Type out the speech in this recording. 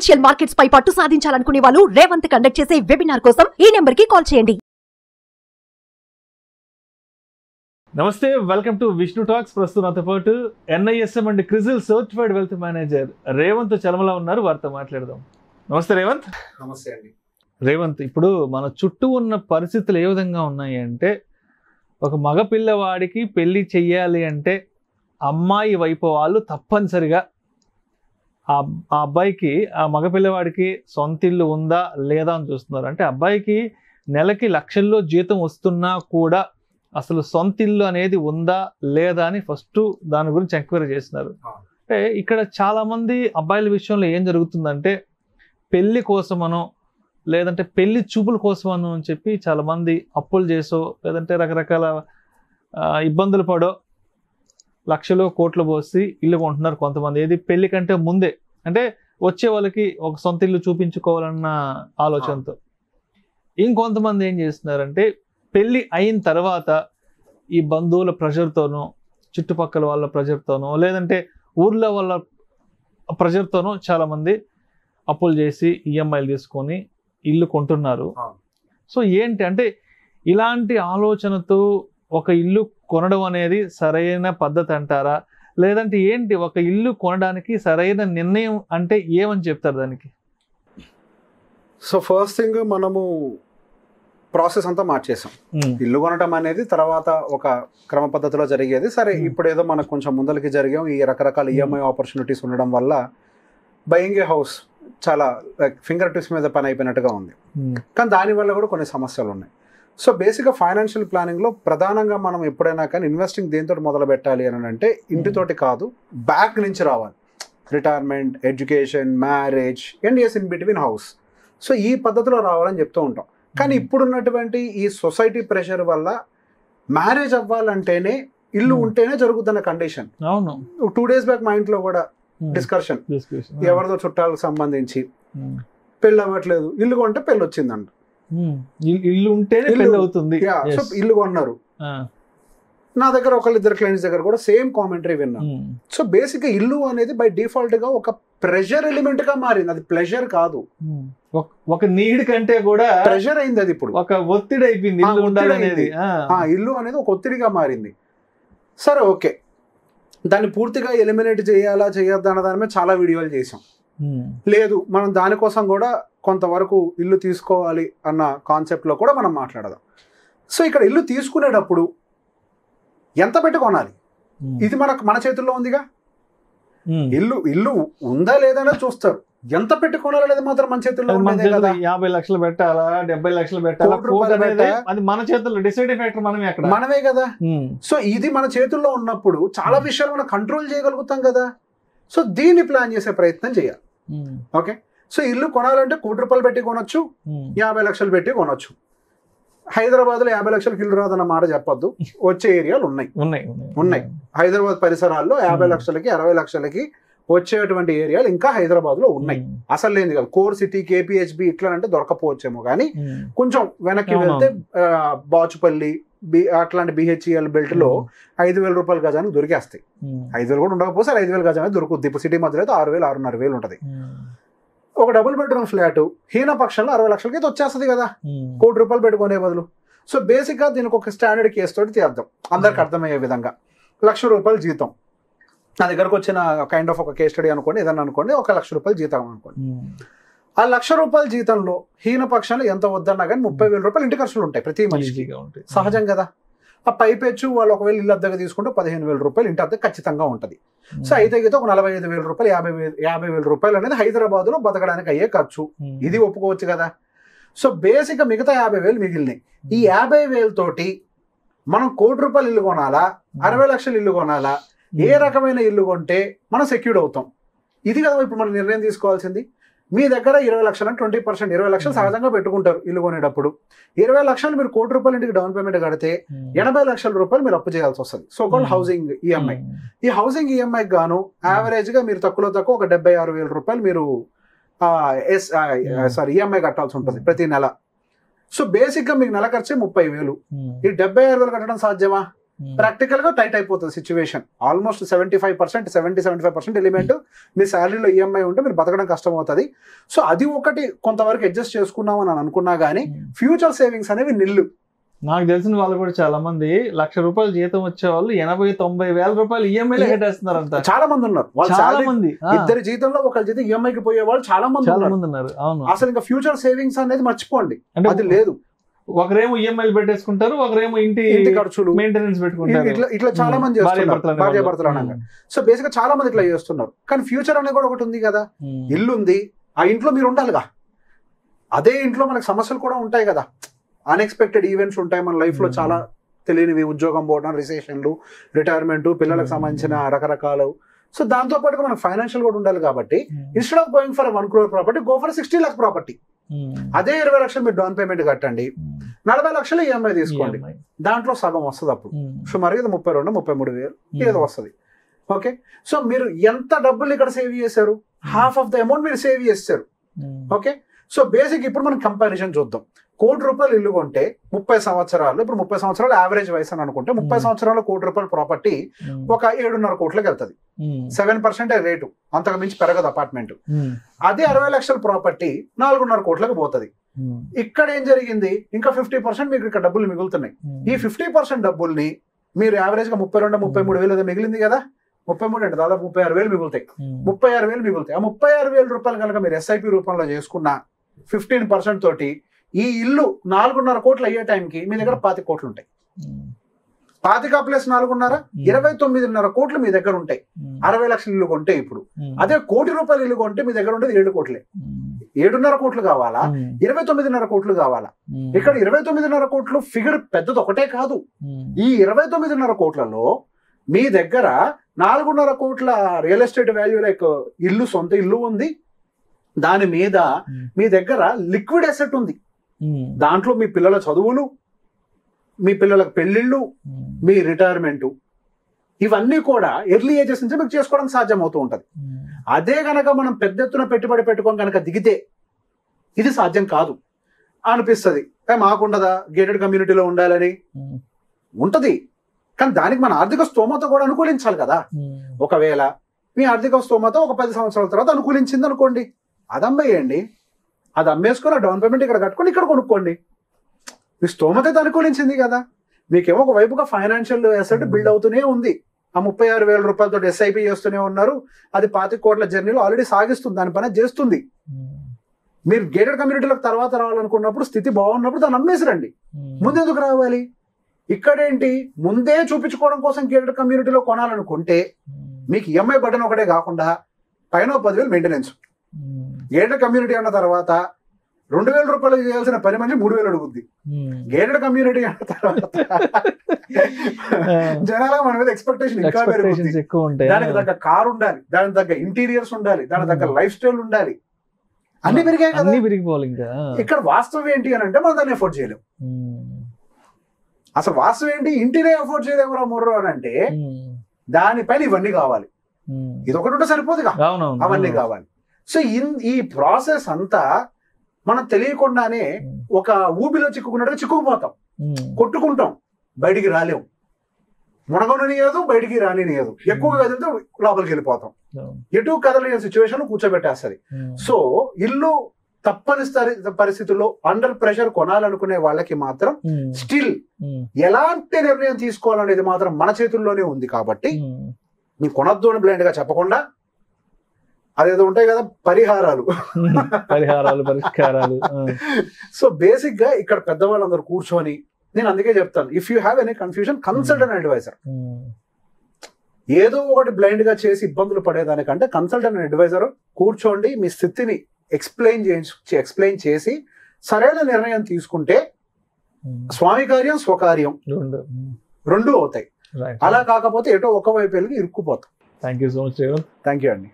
Financial markets పై పట్టు సాధించాలనుకునే వాళ్ళు Revanth conduct చేసే వెబినార్ కోసం ఈ నెంబర్ కి కాల్ చేయండి. నమస్తే, వెల్కమ్ టు విష్ణు టాక్స్. ప్రస్తుతం నాతో పాటు NISM and CRISIL certified wealth manager Revanth Chalamala ఉన్నారు. వారితో మాట్లాడదాం. నమస్తే రేవంత్. నమస్తే అండి. రేవంత్, ఇప్పుడు మన చుట్టూ ఉన్న పరిస్థితులు ఏ విధంగా ఉన్నాయి అంటే, ఒక మగ పిల్లవాడికి పెళ్లి చెయ్యాలి అంటే అమ్మాయి వైపు వాళ్ళు తప్పనిసరిగా ఆ అబ్బాయికి, ఆ మగ పిల్లవాడికి సొంత ఇల్లు ఉందా లేదా అని చూస్తున్నారు. అంటే అబ్బాయికి నెలకి లక్షల్లో జీతం వస్తున్నా కూడా అసలు సొంత ఇల్లు అనేది ఉందా లేదా అని ఫస్ట్ దాని గురించి ఎంక్వైరీ చేస్తున్నారు. అంటే ఇక్కడ చాలా మంది అబ్బాయిల విషయంలో ఏం జరుగుతుందంటే, పెళ్లి కోసమనో లేదంటే పెళ్లి చూపుల కోసమనో అని చెప్పి చాలా మంది అప్పులు చేసో లేదంటే రకరకాల ఇబ్బందులు పడో లక్షలు కోట్లు పోసి ఇల్లు కొంటున్నారు కొంతమంది. ఏది పెళ్లి కంటే ముందే, అంటే వచ్చే వాళ్ళకి ఒక సొంత ఇల్లు చూపించుకోవాలన్న ఆలోచనతో. ఇంకొంతమంది ఏం చేస్తున్నారంటే, పెళ్లి అయిన తర్వాత ఈ బంధువుల ప్రెషర్తోనో చుట్టుపక్కల వాళ్ళ ప్రెషర్తోనో లేదంటే ఊర్లో వాళ్ళ ప్రెషర్తోనో చాలామంది అప్పులు చేసి EMIలు తీసుకొని ఇల్లు కొంటున్నారు. సో ఏంటి అంటే, ఇలాంటి ఆలోచనతో ఒక ఇల్లు కొనడం అనేది సరైన పద్ధతి అంటారా, లేదంటే ఏంటి ఒక ఇల్లు కొనడానికి సరైన నిర్ణయం అంటే ఏమని చెప్తారు దానికి? సో ఫస్ట్ థింగ్, మనము ప్రాసెస్ అంతా మార్చేసాం. ఇల్లు కొనటం అనేది తర్వాత ఒక క్రమ పద్ధతిలో జరిగేది. సరే, ఇప్పుడు ఏదో మనకు కొంచెం ముందలకి జరిగాం. ఈ రకరకాల EMI ఆపర్చునిటీస్ ఉండడం వల్ల బయింగ్ ఏ హౌస్ చాలా ఫింగర్ టిప్స్ మీద పని అయిపోయినట్టుగా ఉంది. కానీ దానివల్ల కూడా కొన్ని సమస్యలు ఉన్నాయి. సో బేసిక్గా ఫైనాన్షియల్ ప్లానింగ్లో ప్రధానంగా మనం ఎప్పుడైనా కానీ ఇన్వెస్టింగ్ దేంతో మొదలు పెట్టాలి అని అంటే, ఇంటితోటి కాదు, బ్యాక్ నుంచి రావాలి. Retirement, education, marriage and as in between house. So ఈ పద్ధతిలో రావాలని చెప్తూ ఉంటాం. కానీ ఇప్పుడున్నటువంటి ఈ సొసైటీ ప్రెషర్ వల్ల మ్యారేజ్ అవ్వాలంటేనే ఇల్లు ఉంటేనే జరుగుతున్న కండిషన్. అవును, 2 days బ్యాక్ మా ఇంట్లో కూడా డిస్కషన్, ఎవరిదో చుట్టాలకు సంబంధించి పెళ్ళి అవ్వట్లేదు, ఇల్లు కొంటే పెళ్ళి వచ్చిందంట. ఇల్లు ఉంటేనే పెళ్ళి అవుతుంది. సో ఇల్లు కొన్నారు. నా దగ్గర ఒకళ్ళిద్దరు క్లయింట్స్ దగ్గర కూడా సేమ్ కామెంటరీ విన్నాను. సో బేసిక్ గా ఇల్లు అనేది బై డిఫాల్ట్ గా ఒక ప్రెషర్ ఎలిమెంట్ గా మారింది. అది ప్లెజర్ కాదు, ఒక నీడ్ కంటే కూడా ప్రెషర్ అయింది. అది ఇప్పుడు ఒక ఒత్తిడి అయిపోయింది. ఇల్లు అనేది ఒక ఒత్తిడిగా మారింది. సరే, ఓకే, దాన్ని పూర్తిగా ఎలిమినేట్ చేయాలా చేయొద్దా అన్న దాని మీద చాలా వీడియోలు చేసాం. లేదు, మనం దానికోసం కూడా కొంతవరకు ఇల్లు తీసుకోవాలి అన్న కాన్సెప్ట్లో కూడా మనం మాట్లాడదాం. సో ఇక్కడ ఇల్లు తీసుకునేటప్పుడు ఎంత పెట్టి కొనాలి, ఇది మన చేతుల్లో ఉందిగా. ఇల్లు ఉందా లేదా చూస్తారు, ఎంత పెట్టి కొనాలనేది మాత్రం మన చేతుల్లో ఉండేదే కదా. 50 లక్షలు పెట్టాలా, 70 లక్షలు పెట్టాలా, అది మన చేతుల్లో డిసైడింగ్ ఫ్యాక్టర్ మనమే కదా. సో ఇది మన చేతుల్లో ఉన్నప్పుడు చాలా విషయాలు మనం కంట్రోల్ చేయగలుగుతాం కదా. సో దీన్ని ప్లాన్ చేసే ప్రయత్నం చేయాలి. ఓకే, సో ఇల్లు కొనాలంటే ₹1,00,00,000 పెట్టి కొనొచ్చు, 50 లక్షలు పెట్టి కొనొచ్చు. హైదరాబాద్లో 50 లక్షలకి ఇల్లు రాదన్న మాట చెప్పొద్దు. వచ్చే ఏరియాలు ఉన్నాయి. హైదరాబాద్ పరిసరాల్లో 50 లక్షలకి 60 లక్షలకి వచ్చేటువంటి ఏరియాలు ఇంకా హైదరాబాద్ లో ఉన్నాయి. అసలు లేని కాదు. కోర్ సిటీ, KPHB ఇట్లా అంటే దొరకపోవచ్చేమో, కానీ కొంచెం వెనక్కి వెళ్తే బాచుపల్లి అట్లాంటి BHEL బెల్ట్ లో ₹5,000 గజానికి దొరికేస్తాయి. 5,000 కూడా ఉండకపోతే 5,000 గజానికి దొరుకుద్ది. ఇప్పుడు సిటీ మధ్యలో అయితే 6,000, 6,500 ఉంటుంది. ఒక డబుల్ బెడ్రూమ్ ఫ్లాట్ హీనపక్షంలో 60 లక్షలకి అయితే వచ్చేస్తుంది కదా, ₹1,00,00,000 పెట్టుకునే బదులు. సో బేసిక్ గా దీనికి ఒక స్టాండర్డ్ కేసు తోటి తీద్దాం, అందరికి అర్థమయ్యే విధంగా. ₹1,00,000 జీతం నా దగ్గరకు వచ్చిన కైండ్ ఆఫ్ ఒక కేస్ స్టడీ అనుకోండి, ఏదన్నా అనుకోండి, ₹1,00,000 జీతం అనుకోండి. ఆ ₹1,00,000 జీతంలో హీనపక్షంలో ఎంత వద్దన్నా కానీ ₹30,000 ఇంటి ఖర్చులు ఉంటాయి ప్రతి మనిషికి, సహజం కదా. ఆ పైపెచ్చు వాళ్ళు ఒకవేళ ఇల్లు అద్దెగా తీసుకుంటే ₹15,000 ఇంటి అద్దె ఖచ్చితంగా ఉంటుంది. సో అయితే ఒక ₹45,000, ₹50,000 అనేది హైదరాబాద్ లో బతకడానికి అయ్యే ఖర్చు. ఇది ఒప్పుకోవచ్చు కదా. సో బేసిక్ గా మిగతా 50,000 మిగిలినాయి. ఈ 50,000 తోటి మనం ₹1,00,00,000 ఇల్లు కొనాలా, 60 లక్షల ఇల్లు కొనాలా, ఏ రకమైన ఇల్లు కొంటే మనం సెక్యూర్డ్ అవుతాం, ఇది కదా ఇప్పుడు మనం నిర్ణయం తీసుకోవాల్సింది. మీ దగ్గర 20 లక్షలు 20%, 20 లక్షలు సహజంగా పెట్టుకుంటారు ఇల్లు కొనేటప్పుడు. 20 లక్షలు మీరు ₹1,00,00,000 ఇంటికి డౌన్ పేమెంట్ కడితే 80 లక్షల మీరు అప్పు చేయాల్సి వస్తుంది. So called housing EMI. ఈ హౌసింగ్ EMI గాను యావరేజ్ గా మీరు తక్కువ ఒక ₹76,000 మీరు EMI కట్టాల్సి ఉంటుంది ప్రతి నెల. సో బేసిక్ గా మీకు నెల ఖర్చే 30,000. ఈ 76,000 కట్టడం సాధ్యమా? ప్రాక్టికల్ గా టైట్ అయిపోతుంది సిచ్యువేషన్. ఆల్మోస్ట్ 75% ఎలిమెంట్ మీ శాలరీలో ఈఎంఐ ఉంటే మీరు బతకడం కష్టం అవుతుంది. సో అది ఒకటి కొంతవరకు అడ్జస్ట్ చేసుకున్నామని అనుకున్నా గానీ ఫ్యూచర్ సేవింగ్స్ అనేవి నిల్లు. నాకు తెలిసిన వాళ్ళు కూడా చాలా మంది ₹1,00,000 జీతం వచ్చే వాళ్ళు 80-90 వేల రూపాయలు ఈఎంఐలు కట్టేస్తున్నారు అంట. చాలా మంది ఉన్నారు. చాలా మంది ఇద్దరి జీతంలో ఒకరి జీతం ఈఎంఐకి పోయే వాళ్ళు చాలా మంది ఉన్నారు. అవును, అసలు ఇంకా ఫ్యూచర్ సేవింగ్స్ అనేది మర్చిపోండి, అది లేదు. ఒకరేమో ఈఎంఐలు పెట్టేసుకుంటారు, ఒకరేమో ఇంటి ఖర్చులు మెయింటెనెన్స్ పెట్టుకుంటారు. ఇట్లా చాలా మంది చేస్తున్నారు, భార్యాభర్తలు అనగా. సో బేసిక్ గా చాలా మంది ఇట్లా చేస్తున్నారు. కానీ ఫ్యూచర్ అనేది కూడా ఒకటి ఉంది కదా, ఇల్లు ఉంది, ఆ ఇంట్లో మీరు ఉండాలిగా. అదే ఇంట్లో మనకు సమస్యలు కూడా ఉంటాయి కదా, అన్ఎక్స్పెక్టెడ్ ఈవెంట్స్ ఉంటాయి మన లైఫ్ లో, చాలా తెలియనివి, ఉద్యోగం పోవడం, రిసెషన్లు, రిటైర్మెంట్, పిల్లలకు సంబంధించిన రకరకాలు. సో దాంతో పాటుగా మనకు ఫైనాన్షియల్ కూడా ఉండాలి కాబట్టి instead of going for 1 crore property, go for 60 lakh property. అదే 20 లక్షలు మీరు డౌన్ పేమెంట్ కట్టండి, 40 లక్షలు ఈఎంఐ తీసుకోండి, దాంట్లో సగం వస్తుంది. అప్పుడు సుమారుగా 32-33 వేలు ఏదో వస్తుంది. ఓకే, సో మీరు ఎంత డబ్బులు ఇక్కడ సేవ్ చేశారు, హాఫ్ ఆఫ్ ద అమౌంట్ మీరు సేవ్ చేస్తారు. ఓకే, సో బేసిక్ ఇప్పుడు మనం కంపారిజన్ చూద్దాం. ₹1,00,000 ఇల్లు కొంటే 30 సంవత్సరాలు, ఇప్పుడు 30 సంవత్సరాలు యావరేజ్ వయసు అని అనుకుంటే 30 సంవత్సరాలు ₹1,00,000 ప్రాపర్టీ ఒక 7.5 కోట్లకి వెళ్తుంది. 7% రేటు, అంతకు మించి పెరగదు అపార్ట్మెంట్. అదే 60 లక్షల ప్రాపర్టీ 4.5 కోట్లకు పోతుంది. ఇక్కడ ఏం జరిగింది, ఇంకా 50% మీకు ఇక్కడ డబ్బులు మిగులుతున్నాయి. ఈ 50% డబ్బుల్ని మీరు యావరేజ్ గా 32-33 వేలు ఏదో మిగిలింది కదా, 33 అంటే దాదాపు 36 వేలు మిగులుతాయి. 36 వేలు మిగులుతాయి. ఆ 36 వేల రూపాయలు కనుక మీరు ఎస్ఐపి రూపంలో చేసుకున్న 15% తోటి ఈ ఇల్లు 4.5 కోట్లు అయ్యే టైంకి మీ దగ్గర 25 కోట్లు ఉంటాయి. 25 ప్లస్ 4.5 29.5 కోట్లు మీ దగ్గర ఉంటాయి. 60 లక్షల ఇల్లు కొంటే ఇప్పుడు అదే ₹1,00,000 ఇల్లు కొంటే మీ దగ్గర ఉండేది 7 కోట్లే. 7.5 కోట్లు కావాలా, 29.5 కోట్లు కావాలా? ఇక్కడ 29.5 కోట్లు ఫిగర్ పెద్దది ఒకటే కాదు. ఈ 29.5 కోట్లలో మీ దగ్గర 4.5 కోట్ల రియల్ ఎస్టేట్ వాల్యూ లైక్ ఇల్లు, సొంత ఇల్లు ఉంది. దాని మీద మీ దగ్గర లిక్విడ్ అసెట్ ఉంది. దాంట్లో మీ పిల్లల చదువులు, మీ పిల్లలకు పెళ్లిళ్ళు, మీ రిటైర్మెంట్, ఇవన్నీ కూడా ఎర్లీ ఏజెస్ నుంచి మీకు చేసుకోవడానికి సాధ్యం అవుతూ ఉంటుంది. అదే గనక మనం పెద్ద ఎత్తున పెట్టుబడి పెట్టుకొని కనుక దిగితే ఇది సాధ్యం కాదు అనిపిస్తుంది. మాకుండదా గేటెడ్ కమ్యూనిటీలో ఉండాలని? ఉంటది, కానీ దానికి మన ఆర్థిక స్తోమత కూడా అనుకూలించాలి కదా. ఒకవేళ మీ ఆర్థిక స్తోమత ఒక 10 సంవత్సరాల తర్వాత అనుకూలించింది అనుకోండి, అది అమ్మేయండి, అది అమ్మేసుకొని డౌన్ పేమెంట్ ఇక్కడ కట్టుకొని ఇక్కడ కొనుక్కోండి. మీ స్తోమత అయితే అనుకూలించింది కదా. మీకేమో ఒక వైపుగా ఫైనాన్షియల్ అసెట్ బిల్డ్ అవుతూనే ఉంది. ఆ 36 వేల రూపాయలతో ఎస్ఐపి చేస్తూనే ఉన్నారు. అది 25 కోట్ల జర్నీలో ఆల్రెడీ సాగిస్తుంది, దాని పని చేస్తుంది. మీరు గేటెడ్ కమ్యూనిటీలకు తర్వాత రావాలనుకున్నప్పుడు, స్థితి బాగున్నప్పుడు దాన్ని అమ్మేసిరండి. ముందెందుకు రావాలి? ఇక్కడేంటి, ముందే చూపించుకోవడం కోసం గేటెడ్ కమ్యూనిటీలో కొనాలనుకుంటే మీకు ఈఎంఐ బటన్ ఒకటే కాకుండా పైన 10,000 మెయింటెనెన్స్. గేటెడ్ కమ్యూనిటీ అన్న తర్వాత ₹2,000 చేయాల్సిన పని మంది 3,000 అడుగుద్ది. గేటెడ్ కమ్యూనిటీ అన్న తర్వాత జనాలుగా మన మీద ఎక్స్పెక్టేషన్ ఇంకా పెరుగుతుంది. దానికి తగ్గ కార్ ఉండాలి, దానికి తగ్గ ఇంటీరియర్స్ ఉండాలి, దానికి తగ్గ లైఫ్ స్టైల్ ఉండాలి, అన్ని పెరిగాయి కదా. ఇక్కడ వాస్తవం ఏంటి అని అంటే మనం దాన్ని ఎఫోర్డ్ చేయలేము. అసలు వాస్తవం ఏంటి, ఇంటినే ఎఫోర్డ్ చేయలేము మొర్రో అని అంటే దానిపైన ఇవన్నీ కావాలి. ఇది ఒకటి ఉంటే సరిపోదుగా, అవన్నీ కావాలి. సో ఈ ప్రాసెస్ అంతా మనం తెలియకుండానే ఒక ఊబిలో చిక్కుకున్నట్టుగా చిక్కుకుపోతాం, కొట్టుకుంటాం, బయటికి రాలేము. మునగనియదు, బయటికి రానియదు. ఎక్కువగా కదిలితే లోపలికి వెళ్ళిపోతాం. ఎటు కదలేని సిచ్యువేషన్ కూర్చోబెట్టేస్తుంది. సో ఇల్లు తప్పనిసరి పరిస్థితుల్లో అండర్ ప్రెషర్ కొనాలనుకునే వాళ్ళకి మాత్రం స్టిల్ ఎలాంటి నిర్ణయం తీసుకోవాలనేది మాత్రం మన చేతుల్లోనే ఉంది. కాబట్టి నీ కొనద్దు అని బ్లైండ్ గా చెప్పకుండా, అదేదో ఉంటాయి కదా పరిహారాలు, పరిష్కారాలు. సో బేసిక్ గా ఇక్కడ పెద్దవాళ్ళందరూ కూర్చొని, నేను అందుకే చెప్తాను, if you have any confusion consult an advisor. ఏదో ఒకటి బ్లైండ్ గా చేసి ఇబ్బందులు పడేదానికంటే కన్సల్ట్ అన్ అడ్వైజర్ కూర్చోండి, మీ స్థితిని ఎక్స్ప్లెయిన్ చేసి సరైన నిర్ణయం తీసుకుంటే స్వామి కార్యం స్వకార్యం రెండు అవుతాయి. అలా కాకపోతే ఎటో ఒక వైపు వెళ్ళి ఇరుక్కుపోతాం. Thank you so much. Thank you అండి.